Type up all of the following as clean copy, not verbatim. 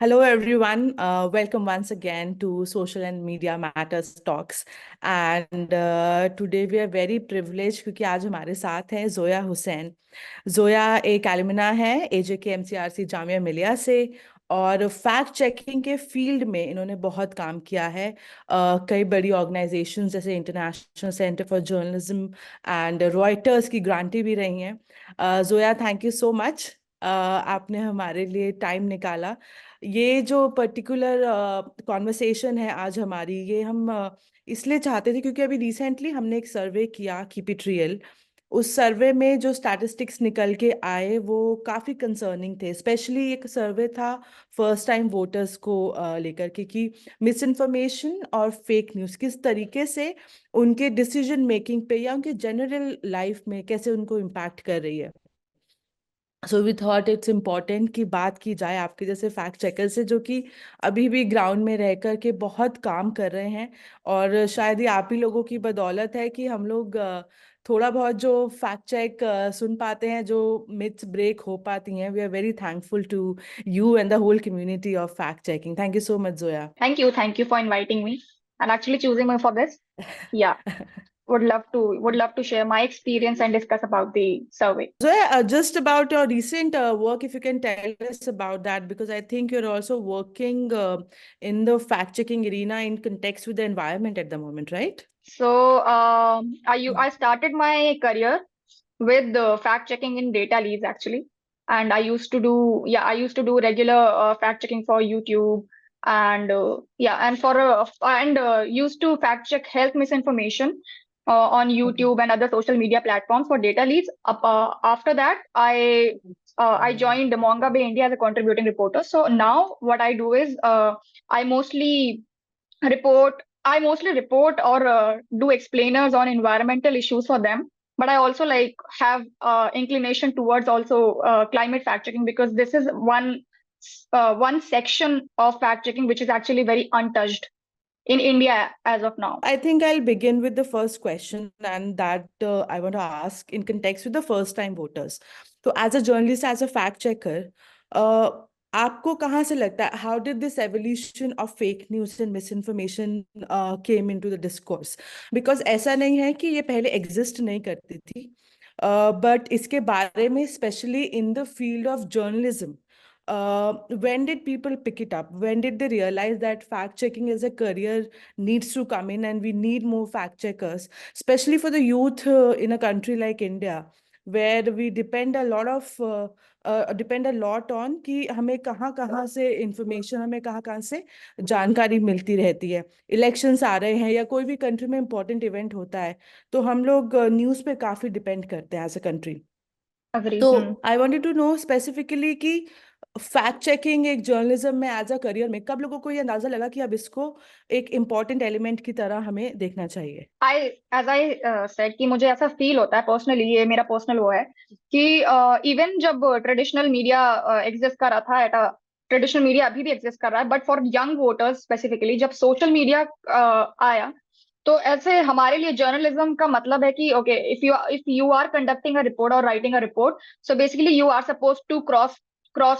Hello, everyone. Welcome once again to Social and Media Matters Talks. And today we are very privileged क्योंकि आज हमारे साथ हैं जोया हुसैन। जोया एक एलुमना है एजेके एमसीआरसी जामिया मिलिया से और फैक्ट चेकिंग के फील्ड में इन्होंने बहुत काम किया है। कई बड़ी ऑर्गेनाइजेशंस जैसे international centre for journalism and Reuters की ग्रांटी भी रही हैं। Zoya, thank you so much. आपने हमारे लिए टाइम निकाला। ये जो पर्टिकुलर कॉन्वर्सेशन है आज हमारी, ये हम इसलिए चाहते थे क्योंकि अभी रिसेंटली हमने एक सर्वे किया, कीप इट रियल। उस सर्वे में जो स्टैटिस्टिक्स निकल के आए वो काफ़ी कंसर्निंग थे। स्पेशली एक सर्वे था फर्स्ट टाइम वोटर्स को लेकर के कि मिस इन्फॉर्मेशन और फेक न्यूज़ किस तरीके से उनके डिसीजन मेकिंग पे या उनके जनरल लाइफ में कैसे उनको इम्पैक्ट कर रही है। So we thought it's important कि बात की जाए आपके जैसे फैक्ट चेकर से, जो कि अभी भी ग्राउंड में रह कर के बहुत काम कर रहे हैं। और शायद ये आप ही लोगों की बदौलत है कि हम लोग थोड़ा बहुत जो फैक्ट चेक सुन पाते हैं, जो मिथ्स ब्रेक हो पाती हैं। We are very thankful to you and the whole community of fact checking. Thank you so much, Zoya. Thank you for inviting me and actually choosing me for this. Yeah, would love to share my experience and discuss about the survey. Zoya, just about your recent work, if you can tell us about that, because I think you're also working in the fact-checking arena in context with the environment at the moment, right? I started my career with fact checking in data leads actually, and I used to do regular fact checking for YouTube and used to fact check health misinformation on Okay. YouTube and other social media platforms for data leads. After that, I joined Monga Bay India as a contributing reporter. So now what I do is I mostly report or do explainers on environmental issues for them. But I also like have inclination towards also climate fact checking because this is one section of fact checking which is actually very untouched in India as of now. I think I'll begin with the first question, and that I want to ask in context with the first time voters. So, as a journalist, as a fact checker, uh, आपको कहाँ से लगता है how did this evolution of fake news and misinformation came into the discourse? Because ऐसा नहीं है कि ये पहले exist नहीं करती थी, but इसके बारे में especially in the field of journalism, when did people pick it up? When did they realize that fact checking as a career needs to come in and we need more fact checkers, especially for the youth in a country like India, where we depend a lot on कि हमें कहाँ कहाँ से information, हमें कहाँ कहाँ से जानकारी मिलती रहती है। इलेक्शंस आ रहे हैं या कोई भी कंट्री में इंपॉर्टेंट इवेंट होता है, तो हम लोग न्यूज़ पे काफ़ी डिपेंड करते हैं एज अ कंट्री। Agree. तो I wanted to know specifically कि फैक्ट चेकिंग एक जर्नलिज्म में एज अ करियर में कब लोगों को ये अंदाजा लगा कि अब इसको एक इम्पॉर्टेंट एलिमेंट की तरह हमें देखना चाहिए। आई सेड कि मुझे ऐसा फील होता है पर्सनली, ये मेरा पर्सनल वो है कि इवन जब ट्रेडिशनल मीडिया एग्जिस्ट कर रहा था एट ट्रेडिशनल मीडिया अभी भी एग्जिस्ट कर रहा है, but for young voters specifically जब सोशल मीडिया आया, तो ऐसे हमारे लिए जर्नलिज्म का मतलब है कि okay, if you are conducting a report और writing a report, so basically you are suppose to cross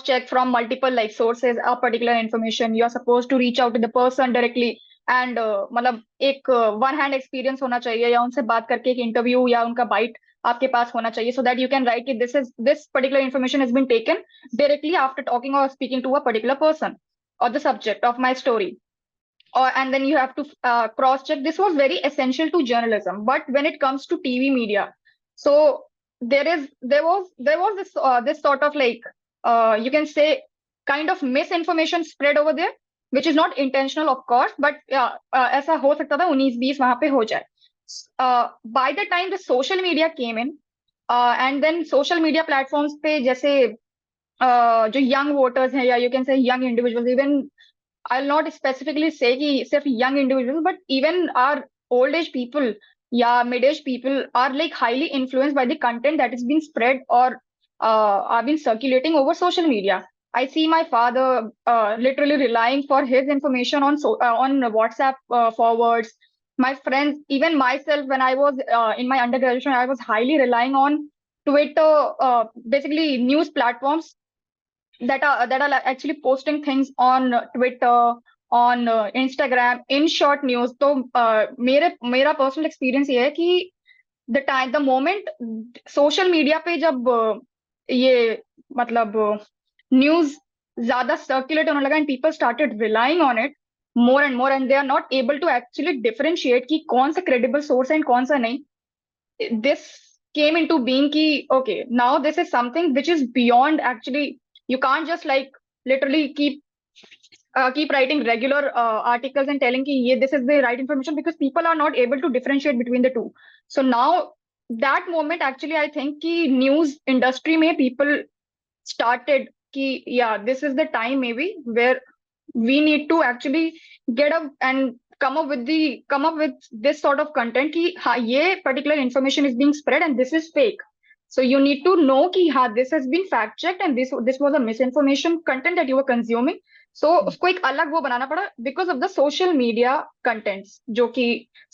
check from multiple like sources a particular information. You are supposed to reach out to the person directly and मतलब एक one hand experience होना चाहिए या उनसे बात करके एक interview या उनका बाइट आपके पास होना चाहिए so that you can write कि this particular information has been taken directly after talking और speaking to a particular person और the subject of my story. Or and then you have to cross check. This was very essential to journalism, but when it comes to TV media, so there was this sort of like you can say kind of misinformation spread over there, which is not intentional of course, but ऐसा हो सकता था 19-20 वहां पे हो जाए. By the time the social media came in, and then social media platforms पे जैसे जो young voters हैं या you can say young individuals, even I'll not specifically say कि सिर्फ young individuals, but even our old age people या mid age people are like highly influenced by the content that is being spread or are being circulating over social media. I see my father literally relying for his information on WhatsApp forwards. My friends, even myself, when I was in my undergraduation, I was highly relying on Twitter, basically news platforms that are actually posting things on Twitter, on Instagram, in short news. तो मेरा personal experience ये है कि the moment social media पे जब ये मतलब news ज्यादा सर्कुलेट होने लगा and people started relying on it more and they are not able to actually differentiate कि कौन सा क्रेडिबल सोर्स है एंड कौन सा नहीं. This came into being ki okay, now this is something which is beyond, actually you can't just like literally keep writing regular articles and telling ki this is the right information, because people are not able to differentiate between the two. So now that moment, actually I think ki news industry mein people started ki yeah, this is the time maybe where we need to actually get up and come up with this sort of content कि हाँ ये particular information is being spread and this is fake. So you need to know कि हाँ this has been fact checked and this was a misinformation content that you were consuming. So उसको एक अलग वो बनाना पड़ा because of the social media contents जो कि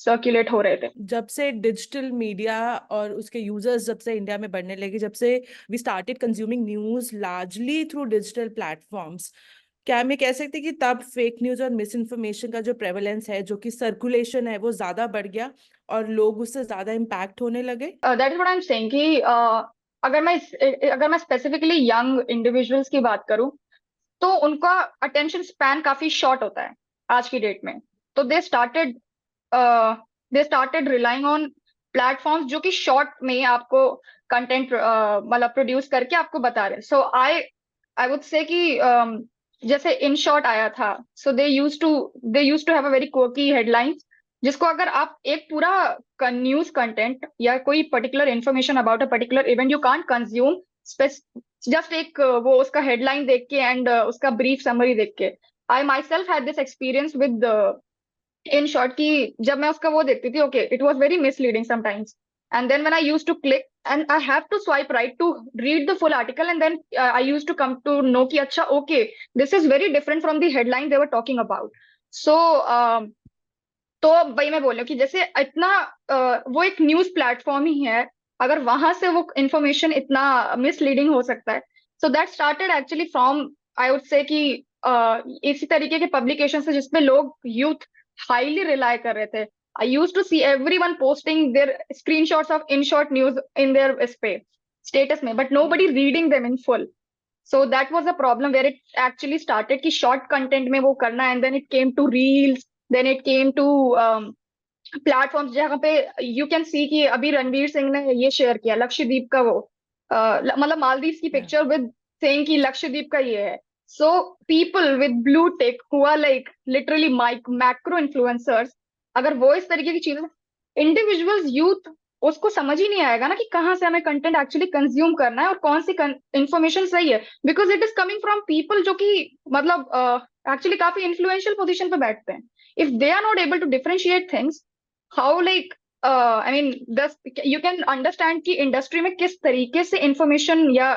circulate हो रहे थे. जब से डिजिटल मीडिया और उसके यूजर्स जब से इंडिया में बढ़ने लगे, जब से we started consuming news largely through digital platforms, क्या हम ये कह सकते हैं कि तब फेक न्यूज और मिस इन्फॉर्मेशन का जो प्रेवलेंस है, जो कि सर्कुलेशन है, वो ज्यादा बढ़ गया और लोग उससे ज्यादा इम्पैक्ट होने लगे? That is what I am saying कि अगर मैं स्पेसिफिकली यंग इंडिविजुअल्स की बात करूं तो उनका अटेंशन स्पैन काफी शॉर्ट होता है आज की डेट में. तो they started relying on platforms जो कि शॉर्ट में आपको कंटेंट मतलब प्रोड्यूस करके आपको बता रहे. सो आई वुड से कि जैसे इन शॉर्ट आया था, so they used to have a very kooky headlines जिसको अगर आप एक पूरा न्यूज कंटेंट या कोई particular information about a particular event you can't consume just एक वो उसका हेडलाइन देख के एंड उसका ब्रीफ समरी देख के. I myself had this experience with in short कि जब मैं उसका वो देखती थी, okay it was very misleading sometimes, and then when I used to click and I have to swipe right to read the full article, and then I used to come to know ki acha okay, this is very different from the headline they were talking about. So तो वही मैं बोल रही हूँ कि जैसे इतना वो एक न्यूज प्लेटफॉर्म ही है, अगर वहां से वो इंफॉर्मेशन इतना मिसलीडिंग हो सकता है. So that started actually from, I would say कि इसी तरीके के पब्लिकेशन से जिसपे लोग यूथ हाईली रिलाय कर रहे थे. I used to see everyone posting their screenshots of in short news in their इस पे स्टेटस में, but nobody reading them in full. So that was a problem where it actually started कि short content में वो करना, and then it came to reels, then it came to platforms जहाँ पे you can see कि अभी रणवीर सिंह ने ये शेयर किया लक्षद्वीप का वो मतलब मालदीव की Yeah. पिक्चर विद सेइंग कि लक्षद्वीप का ये है. So people with blue tick who are like literally macro influencers, अगर वो इस तरीके की चीजें, इंडिविजुअल्स यूथ उसको समझ ही नहीं आएगा ना कि कहाँ से हमें कंटेंट एक्चुअली कंज्यूम करना है और कौन सी इंफॉर्मेशन सही है, because it is coming from people जो कि मतलब एक्चुअली काफी इन्फ्लुएंशियल पोजीशन पे बैठते हैं. If they are not able to differentiate things, how like I mean thus you can understand कि इंडस्ट्री में किस तरीके से इंफॉर्मेशन या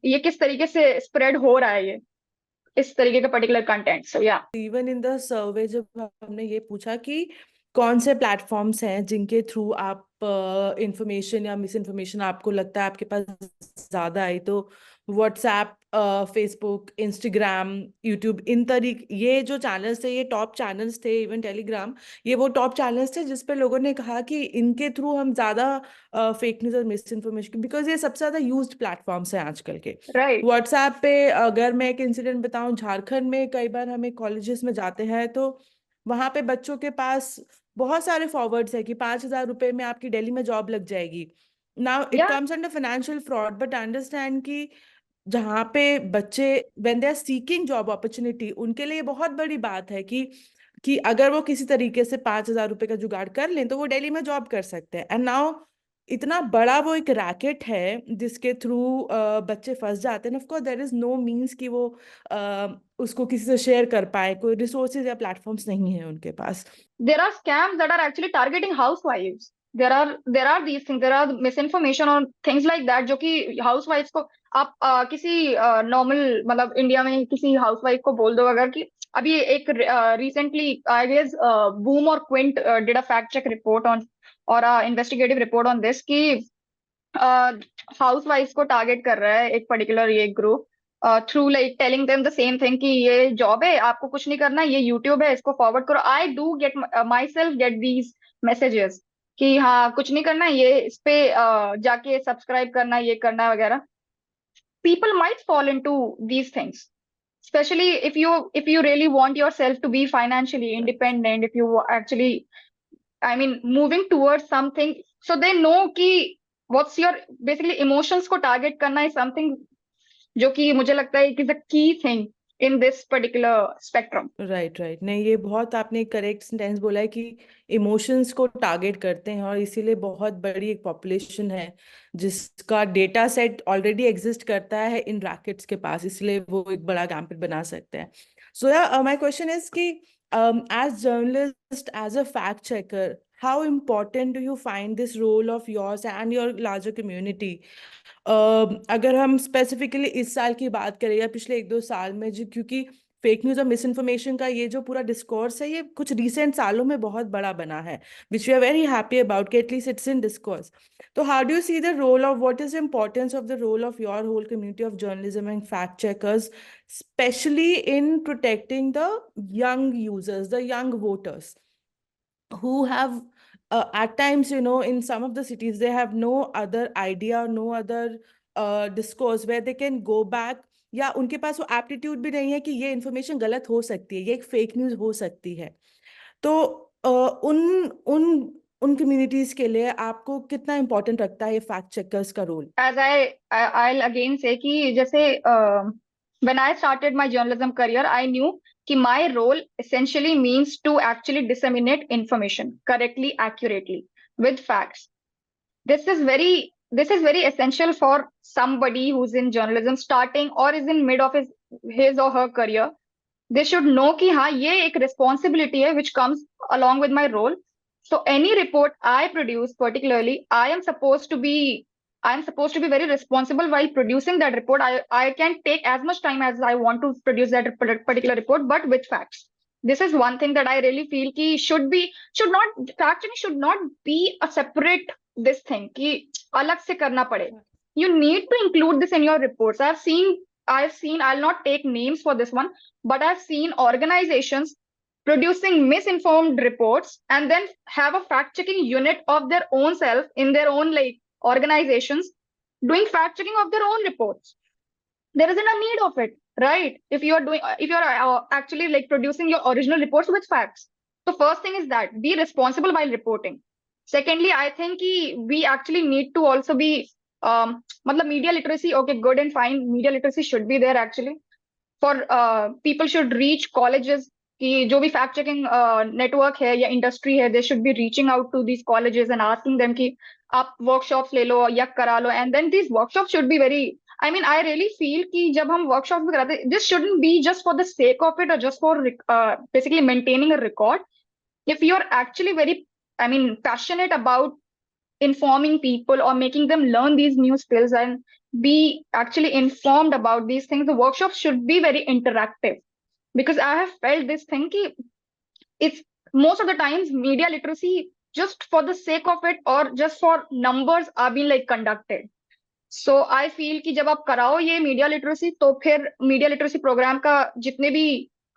ये किस तरीके से स्प्रेड हो रहा है ये इस तरीके का पर्टिकुलर कंटेंट. सो या इवन इन द सर्वे जब हमने ये पूछा कि कौन से प्लेटफॉर्म्स हैं जिनके थ्रू आप इंफॉर्मेशन या मिस इन्फॉर्मेशन आपको लगता है आपके पास ज्यादा आई, तो व्हाट्सएप, फेसबुक, इंस्टाग्राम, यूट्यूब, इन तरीके ये जो चैनल्स थे, ये टॉप चैनल्स थे. इवन टेलीग्राम, ये वो टॉप चैनल्स थे जिस पे लोगों ने कहा कि इनके थ्रू हम ज्यादा फेक न्यूज और मिस इन्फॉर्मेशन, बिकॉज ये सबसे ज्यादा यूज्ड प्लेटफॉर्म्स हैं आजकल के. राइट. व्हाट्सएप पे अगर मैं एक इंसिडेंट बताऊं, झारखंड में कई बार हमें कॉलेजेस में जाते हैं तो वहां पे बच्चों के पास बहुत सारे फॉरवर्ड्स है कि 5,000 रुपए में आपकी दिल्ली में जॉब लग जाएगी. Now it yeah comes under financial fraud, but understand कि जहाँ पे बच्चे when they are seeking job opportunity, उनके लिए बहुत बड़ी बात है कि अगर वो किसी तरीके से 5,000 रुपए का जुगाड़ कर लें तो वो दिल्ली में जॉब कर सकते हैं. एंड नाउ इतना बड़ा वो एक रैकेट है जिसके थ्रू बच्चे फंस जाते हैं. Of course there is no means कि वो उसको किसी से शेयर कर पाए, कोई रिसोर्सेज या प्लेटफॉर्म्स नहीं है उनके पास. there are scams that are actually targeting housewives. There are these things, there are misinformation on things like that जो कि housewives को आप किसी नॉर्मल मतलब इंडिया में किसी हाउसवाइफ को बोल दो अगर कि अभी एक रिसेंटली आई गेस बूम और Quint did a fact check report on और इन्वेस्टिगेटिव रिपोर्ट ऑन दिस कि हाउसवाइफ को टारगेट कर रहा है एक पर्टिकुलर ये group through like telling them the same thing कि ये जॉब है, आपको कुछ नहीं करना, ये यूट्यूब है, इसको फॉरवर्ड करो. I do get my self get these messages कि हाँ कुछ नहीं करना, ये इस पे जाके सब्सक्राइब करना, ये करना वगैरह. People might fall into these things, especially if you really want yourself to be financially independent, if you actually, I mean, moving towards something. So they know कि what's your basically emotions को target करना is something जो कि मुझे लगता है is a key thing in this particular spectrum. Right right, नहीं ये बहुत आपने करेक्ट सेंटेंस बोला है कि इमोशंस को टारगेट करते हैं, और इसीलिए बहुत बड़ी एक पॉपुलेशन है जिसका डेटा सेट ऑलरेडी एग्जिस्ट करता है इन रैकेट्स के पास, इसलिए वो एक बड़ा कैंपेन बना सकते हैं. So yeah my question is कि as journalist, as a fact checker, how important do you find this role of yours and your larger community? अगर हम स्पेसिफिकली इस साल की बात करें या पिछले 1-2 साल में, जो क्योंकि फेक न्यूज और मिस इन्फॉर्मेशन का ये जो पूरा डिस्कोर्स है, ये कुछ रिसेंट सालों में बहुत बड़ा बना है, which we are very happy about कि एटलीस्ट इट्स इन डिस्कोर्स. तो how do you see the role of, what is the importance of the role of your whole community of journalism and fact checkers, especially in protecting the young users, the young voters who have at times, in some of the cities, they have no other idea or no other discourse where they can go back, या उनके पास वो aptitude भी नहीं है कि ये information गलत हो सकती है, ये एक फेक न्यूज हो सकती है. तो उन उन उन कम्युनिटीज के लिए आपको कितना इम्पोर्टेंट लगता है ये फैक्ट चेकर्स का role? As I'll again say कि जैसे when I started my journalism career, I knew कि my role essentially means to actually disseminate information correctly, accurately, with facts. This is very essential for somebody who's in journalism starting or is in mid of his or her career. They should know कि हाँ ये एक responsibility है which comes along with my role. So any report I produce, particularly, I am supposed to be very responsible while producing that report. I can take as much time as I want to produce that particular report, but with facts. This is one thing that I really feel ki should not fact checking should not be a separate this thing ki alag se karna pade. You need to include this in your reports. I've seen, I'll not take names for this one, but I've seen organizations producing misinformed reports and then have a fact checking unit of their own self in their own like organizations doing fact checking of their own reports. There isn't a need of it, right? If you're actually like producing your original reports with facts. So first thing is that be responsible while reporting. Secondly, I think we actually need to also be matlab media literacy. Okay, good and fine, media literacy should be there actually. For people should reach colleges कि जो भी fact checking network है या industry है, they should be reaching out to these colleges and asking them कि आप workshops ले लो या करा लो. And then these workshop should be very, I mean I really feel कि जब हम वर्कशॉप भी कराते हैं, this shouldn't be just for the sake of it और just for basically maintaining a record. If you're actually very, I mean, passionate about informing people or making them learn these new skills and be actually informed about these things, the workshops should be very interactive. Because I have felt this thing ki it's most of the times media literacy just for the sake of it or just for numbers are being like conducted. So I feel कि जब आप कराओ ये media literacy, तो फिर media literacy programme का जितने भी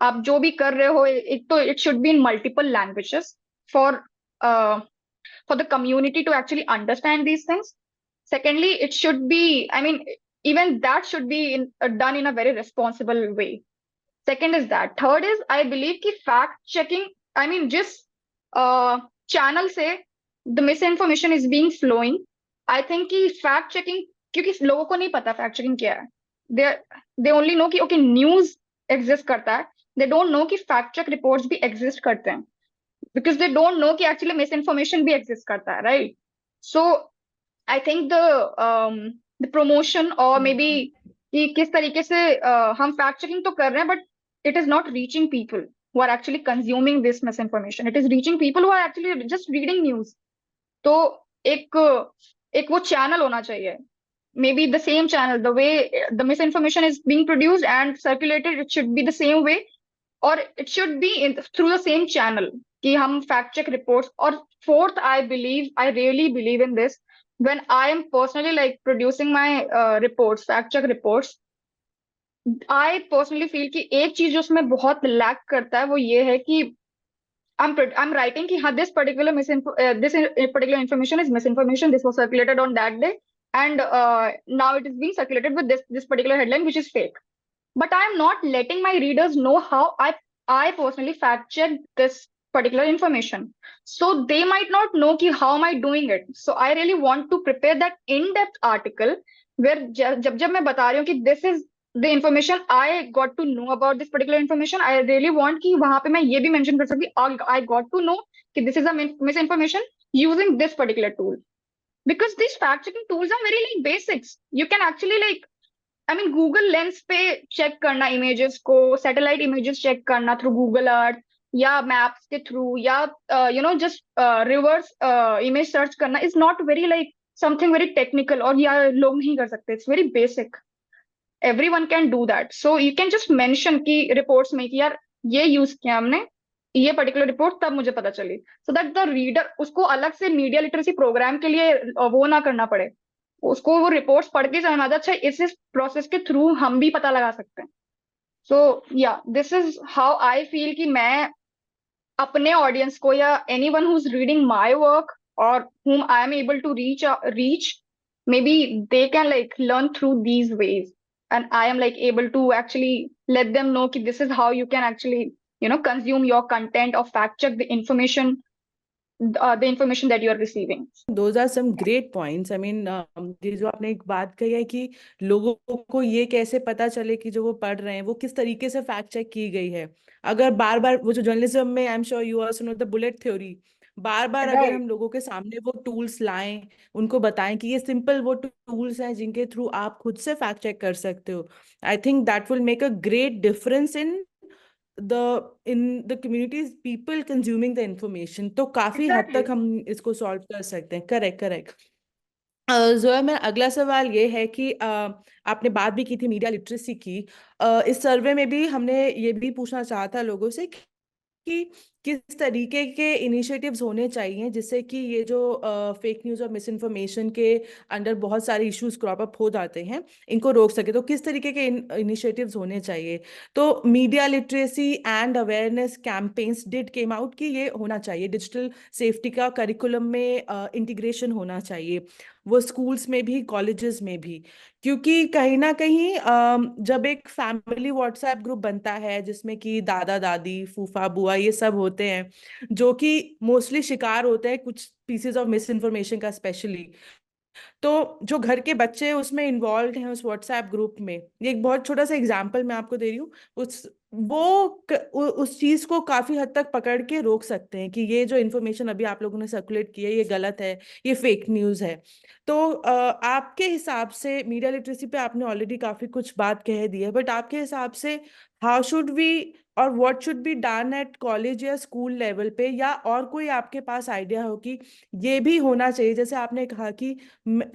आप जो भी कर रहे हो, एक तो it should be in multiple languages for for the community to actually understand these things. Secondly, it should be, I mean, even that should be done in a very responsible way. Second is that. Third is, I believe कि fact checking, I mean, just channel से the misinformation is being flowing. I think कि fact checking, क्योंकि लोगों को नहीं पता fact checking क्या है. They they only know कि okay news exist करता है. They don't know कि fact check reports भी exist करते हैं. Because they don't know कि actually misinformation भी exist करता है, right? So I think the promotion or maybe कि किस तरीके से हम fact checking तो कर रहे हैं, but it is not reaching people who are actually consuming this misinformation. It is reaching people who are actually just reading news. तो एक वो channel होना चाहिए. Maybe the same channel, the way the misinformation is being produced and circulated, it should be the same way, or it should be through the same channel कि हम fact check reports. और fourth, I really believe in this. When I am personally like producing my reports, fact check reports, I personally feel कि एक चीज जो उसमें बहुत lack करता है वो ये है कि I'm writing कि हाँ this particular particular information is misinformation. This was circulated on that day, and now it is being circulated with this particular headline, which is fake. But I am not letting my readers know how I personally fact check this particular information. So they might not know ki how am I doing it. So I really want to prepare that in-depth article where जब मैं बता रही हूँ कि this is the information I got to know about this particular information. I really want कि वहां पे मैं ये भी mention कर सकती I got to know कि this is a misinformation using this particular tool. Because these fact checking tools are very like basics. You can actually like Google lens पे चेक करना इमेजेस को, सैटेलाइट इमेजेस चेक करना through Google Earth या maps के through, या just reverse image search करना is not very like something very technical, और या लोग नहीं कर सकते. It's very basic. Everyone can do that. So you can just mention की रिपोर्ट्स में कि यार ये यूज किया हमने, ये पर्टिकुलर रिपोर्ट तब मुझे पता चली, सो दैट द रीडर उसको अलग से मीडिया लिटरेसी प्रोग्राम के लिए वो ना करना पड़े. उसको वो रिपोर्ट्स पढ़ के समझ में आता है, अच्छा इस प्रोसेस के थ्रू हम भी पता लगा सकते हैं. सो या this is how I feel कि मैं अपने ऑडियंस को या any one who is reading my work और whom I am able to reach, maybe they can like learn through these ways, and I am like able to actually let them know कि this is how you can actually consume your content or fact check the information that you are receiving. Those are some great points. I mean ये जो आपने एक बात कही है कि लोगों को ये कैसे पता चले कि जो वो पढ़ रहे हैं वो किस तरीके से फैक्ट चेक की गई है। अगर बार बार वो जो जर्नलिज्म में, I am sure you also know the bullet theory, बार बार अगर Right. हम लोगों के सामने वो टूल्स लाएं, उनको बताएं कि ये सिंपल वो टूल्स हैं जिनके थ्रू आप खुद से फैक्ट चेक कर सकते हो, I think that will make a great difference in the communities people consuming the information. तो काफी हद तक Exactly. हम इसको सॉल्व कर सकते हैं। Correct correct. जोया, मेरा अगला सवाल ये है कि आपने बात भी की थी मीडिया लिटरेसी की। इस सर्वे में भी हमने ये भी पूछना चाहा था लोगों से कि किस तरीके के इनिशिएटिव्स होने चाहिए जिससे कि ये जो फेक न्यूज़ और मिस इन्फॉर्मेशन के अंडर बहुत सारे इश्यूज क्रॉप अप हो जाते हैं, इनको रोक सके। तो किस तरीके के इनिशिएटिव्स होने चाहिए? तो media literacy and awareness campaigns did came out कि ये होना चाहिए, डिजिटल सेफ्टी का करिकुलम में इंटीग्रेशन होना चाहिए, वो स्कूल्स में भी कॉलेजेस में भी। क्योंकि कहीं ना कहीं जब एक फैमिली व्हाट्सएप ग्रुप बनता है जिसमें कि दादा दादी फूफा बुआ ये सब होते हैं, जो कि मोस्टली शिकार होते हैं कुछ पीसेस ऑफ मिस इन्फॉर्मेशन का स्पेशली, तो जो घर के बच्चे उसमें इन्वॉल्व हैं उस व्हाट्सएप ग्रुप में, ये एक बहुत छोटा सा एग्जांपल मैं आपको दे रही हूँ, उस चीज को काफी हद तक पकड़ के रोक सकते हैं कि ये जो इन्फॉर्मेशन अभी आप लोगों ने सर्कुलेट की है ये गलत है, ये फेक न्यूज है। तो आपके हिसाब से मीडिया लिटरेसी पे आपने ऑलरेडी काफी कुछ बात कह दी है, बट आपके हिसाब से हाउ शुड वी और what should be done at college या स्कूल लेवल पे, या और कोई आपके पास आइडिया हो कि ये भी होना चाहिए? जैसे आपने कहा कि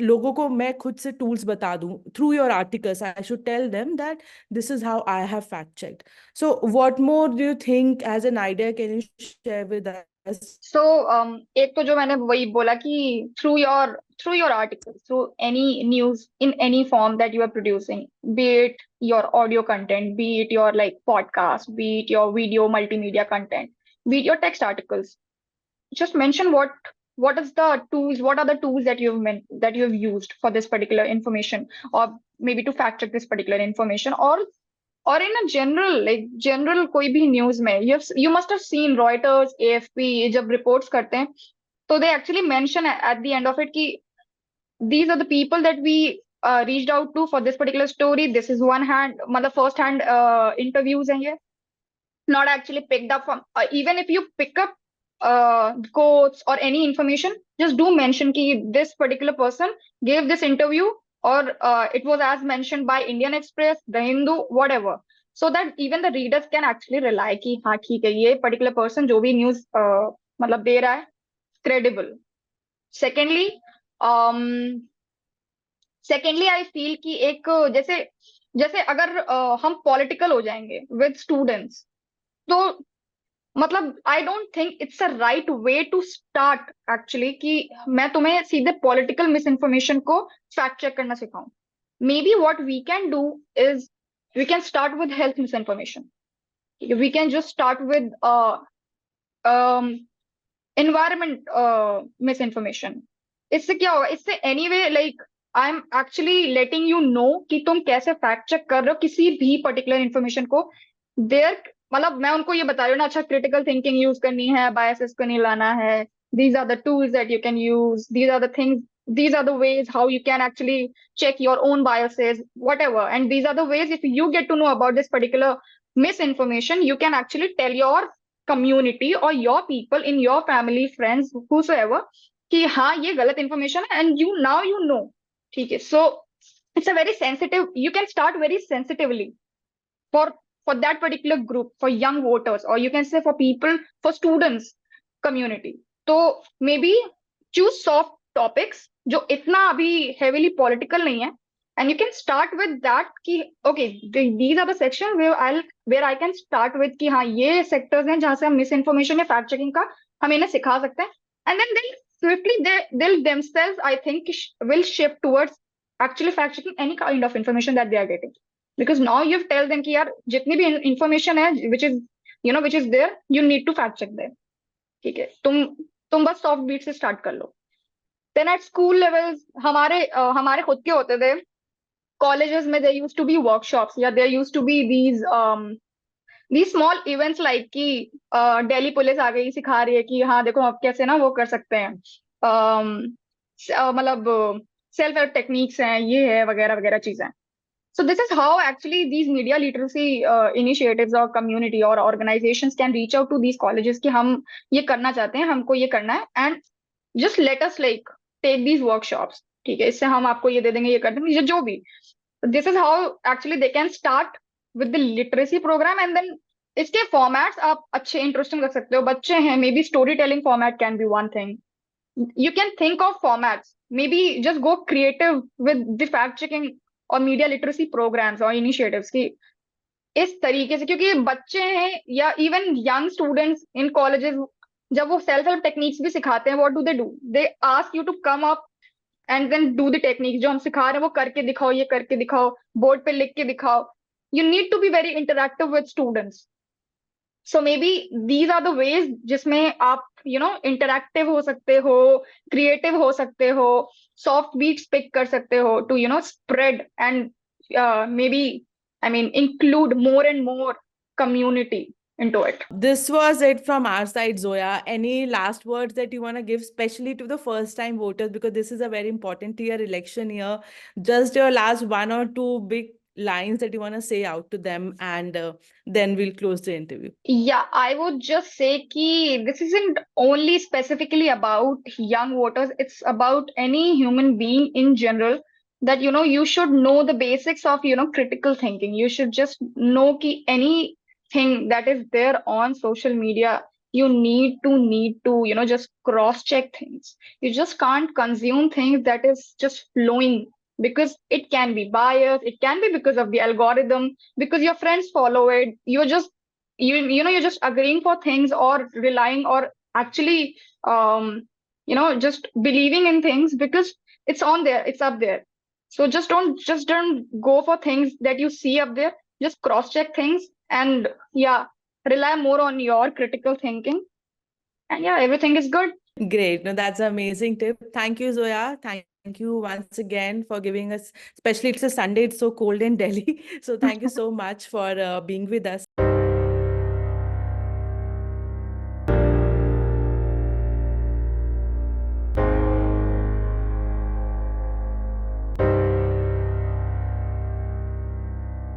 लोगों को मैं खुद से टूल्स बता दूं through your articles, I should tell them that this is how I have fact checked. So what more do you think as an idea can you share with us? So एक तो जो मैंने वही बोला कि through your article, through any news in any form that you are producing, be it your audio content, be it your like podcast, be it your video multimedia content, be it your text articles, just mention what is the tools, what are the tools that that you have used for this particular information, or maybe to fact check this particular information, or in a general like general कोई भी news में you must have seen Reuters, AFP ये जब reports करते हैं तो they actually mention at the end of it कि these are the people that we reached out to for this particular story. This is one hand मतलब first hand interviews हैं ये, not actually picked up from even if you pick up quotes or any information, just do mention ki this particular person gave this interview, or it was as mentioned by Indian Express, The Hindu, whatever, so that even the readers can actually rely ki हाँ ठीक है ये particular person जो भी news मतलब दे रहा है credible. Secondly, um, I feel कि एक जैसे जैसे अगर हम पॉलिटिकल हो जाएंगे विद स्टूडेंट्स, तो मतलब I don't think it's a right way to start actually कि मैं तुम्हें सीधे पॉलिटिकल मिस इन्फॉर्मेशन को फैक्ट चेक करना सिखाऊं. Maybe what we can do is We can start with health misinformation. We can just start with um, environment misinformation. इससे क्या होगा? इससे anyway, like I'm actually letting you know कि तुम कैसे फैक्ट चेक कर रहे हो किसी भी पर्टिकुलर इंफॉर्मेशन को. देयर मतलब मैं उनको ये बता रही हूँ ना, अच्छा क्रिटिकल थिंकिंग यूज करनी है, बायसेस को नहीं लाना है. These are the tools that you can use. These are the things. These are the ways how you can actually check your own biases, whatever. And these are the ways, if you get to know about this particular misinformation, you can actually tell your community or your people in your family, friends, whosoever, कि हाँ ये गलत information है, and you now you know. ठीक है. So it's a very sensitive. You can start very sensitively for for that particular group, for young voters, or you can say for people, for students community. तो maybe choose soft topics जो इतना अभी heavily political नहीं है, and you can start with that कि okay, these are the sections where I can start with कि हाँ ये sectors हैं जहाँ से हम misinformation या fact checking का हम इन्हें सिखा सकते हैं. And then they'll swiftly they'll themselves, I think, will shift towards actually fact checking any kind of information that they are getting. Because now you've tell them कि यार जितनी भी information है which is which is there, you need to fact check them. ठीक है. तुम बस soft beat से start कर लो. Then at school levels हमारे खुद के होते थे. Colleges में there used to be workshops, या there used to be these small events like कि दिल्ली पुलिस आ गई सिखा रही है कि हाँ देखो आप कैसे ना वो कर सकते हैं, मतलब सेल्फ हेल्प टेक्निक्स हैं, ये है वगैरह वगैरह चीजें. So this is how actually these media literacy initiatives or community or organizations can reach out to these colleges कि हम ये करना चाहते हैं, हमको ये करना है, and just let us like take these workshops. ठीक है, इससे हम आपको ये दे देंगे, ये कर देंगे, जो भी. This is how actually they can start with the literacy program, and then इसके formats आप अच्छे interesting रख सकते हो. बच्चे हैं, maybe storytelling format can be one thing. You can think of formats. Maybe just go creative with the fact checking और media literacy programs और इनिशिएटिव्स की इस तरीके से, क्योंकि बच्चे हैं या even young students in colleges जब वो सेल्फ हेल्प टेक्निक्स भी सिखाते हैं, what do? They ask you to come up and then do the techniques जो हम सिखा रहे हैं, वो करके दिखाओ, ये करके दिखाओ, बोर्ड पे लिख के दिखाओ. You need to be very interactive with students. So maybe these are the ways जिसमें आप इंटरैक्टिव हो सकते हो, क्रिएटिव हो सकते हो, सॉफ्ट बीट्स पिक कर सकते हो to spread and maybe include more and more community into it. This was it from our side, Zoya. Any last words that you want to give, especially to the first time voters, because this is a very important year, election year. Just your last one or two big lines that you want to say out to them, and then we'll close the interview. Yeah, I would just say कि this isn't only specifically about young voters, it's about any human being in general, that you should know the basics of critical thinking. You should just know कि anything that is there on social media, you need to just cross check things. You just can't consume things that is just flowing, because it can be biased, it can be because of the algorithm, because your friends follow it. You're just you're just agreeing for things or relying or actually just believing in things because it's on there, it's up there. So just don't go for things that you see up there. Just cross check things, and yeah, rely more on your critical thinking, and yeah, everything is good. Great. No, that's an amazing tip. Thank you, Zoya. Thank you once again for giving us, especially it's a Sunday, it's so cold in Delhi. So thank you so much for being with us.